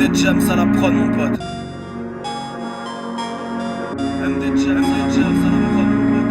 MD James à la prod mon pote. MD James à la prod mon pote.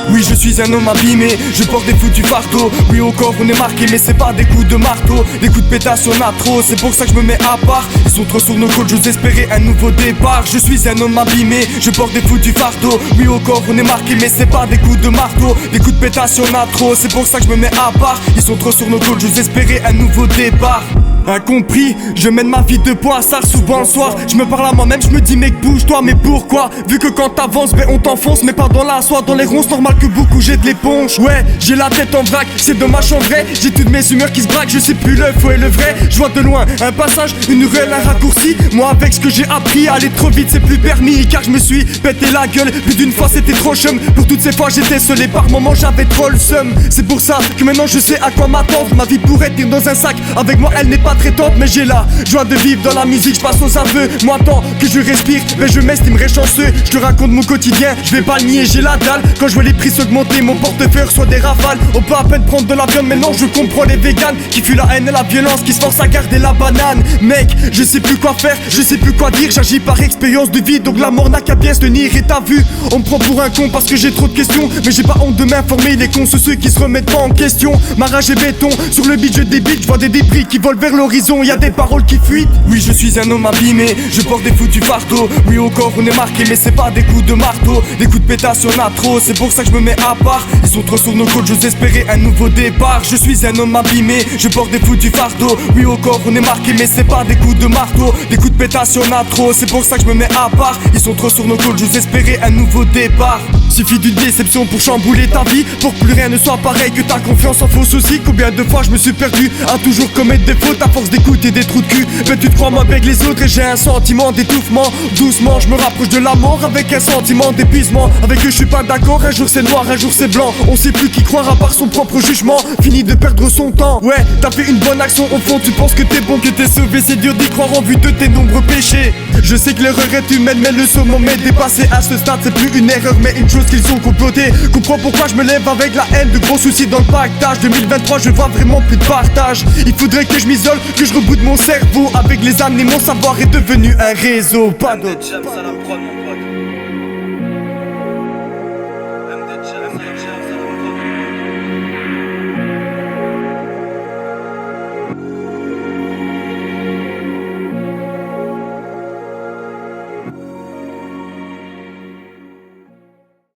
Oui, je suis un homme abîmé, je porte des foutus fardeaux. Oui, au corps on est marqué, mais c'est pas des coups de marteau, des coups de pétasse, on a trop, c'est pour ça que je me mets à part. Ils sont trop sur nos côtes, j'ose espérer un nouveau départ. Je suis un homme abîmé, je porte des foutus fardeaux. Oui, au corps on est marqué, mais c'est pas des coups de marteau, des coups de pétasse, on a trop, c'est pour ça que je me mets à part. Ils sont trop sur nos côtes, j'ose espérer un nouveau départ. Incompris, je mène ma vie de poissard souvent le soir. Je me parle à moi-même, je me dis mec bouge-toi, mais pourquoi? Vu que quand t'avances, ben on t'enfonce, mais pas dans la soie, dans les ronces, normal que beaucoup jettent l'éponge. Ouais, j'ai la tête en vrac, c'est dommage en vrai. J'ai toutes mes humeurs qui se braquent, je sais plus le faux et le vrai. Je vois de loin un passage, une ruelle, un raccourci. Moi avec ce que j'ai appris, aller trop vite c'est plus permis. Car je me suis pété la gueule, plus d'une fois c'était trop chum. Pour toutes ces fois j'étais seul et par moments j'avais trop le seum. C'est pour ça que maintenant je sais à quoi m'attendre. Ma vie pourrait être dans un sac, avec moi elle n'est pas traitante, mais j'ai la joie de vivre dans la musique, je passe aux aveux. Moi tant que je respire, mais je m'estimerai chanceux. Je te raconte mon quotidien, je vais pas le nier, j'ai la dalle. Quand je vois les prix s'augmenter, mon portefeuille reçoit des rafales. On peut à peine prendre de la viande, mais non je comprends les véganes qui fuient la haine et la violence, qui se forcent à garder la banane. Mec, je sais plus quoi faire, je sais plus quoi dire. J'agis par expérience de vie, donc la mort n'a qu'à bien se tenir. Et t'as vu, on me prend pour un con parce que j'ai trop de questions, mais j'ai pas honte de m'informer. Les cons, ceux qui se remettent pas en question. Ma rage est béton, sur le beat je débite. Je vois des débris qui volent vers l'horizon, y a des paroles qui fuitent. Oui, je suis un homme abîmé, je porte des foutus fardeaux. Oui, au corps on est marqué, mais c'est pas des coups de marteau, des coups de pétasse, on a trop, c'est pour ça que je me mets à part. Ils sont trop sur nos côtes, j'ose espérer un nouveau départ. Je suis un homme abîmé, je porte des foutus fardeaux. Oui, au corps on est marqué, mais c'est pas des coups de marteau, des coups de pétasse, on a trop, c'est pour ça que je me mets à part. Ils sont trop sur nos côtes, j'ose espérer un nouveau départ. Suffit d'une déception pour chambouler ta vie, pour que plus rien ne soit pareil, que ta confiance en fausse aussi. Combien de fois je me suis perdu à toujours commettre des fautes à force d'écouter des trous de cul. Mais tu te crois moins bien que les autres et j'ai un sentiment d'étouffement. Doucement je me rapproche de la mort avec un sentiment d'épuisement. Avec eux je suis pas d'accord, un jour c'est noir, un jour c'est blanc. On sait plus qui croire à part son propre jugement. Fini de perdre son temps. Ouais, t'as fait une bonne action au fond, tu penses que t'es bon, que t'es sauvé. C'est dur d'y croire en vue de tes nombreux péchés. Je sais que l'erreur est humaine, mais le summum est dépassé. À ce stade c'est plus une erreur mais une chose qu'ils ont complotée. Comprends pourquoi je me lève avec la haine, de gros soucis dans le pactage. 2023 je vois vraiment plus de partage. Il faudrait que je m'isole, que je reboote mon cerveau. Avec les années mon savoir est devenu un réseau. Pas MD James à la prod mon pote.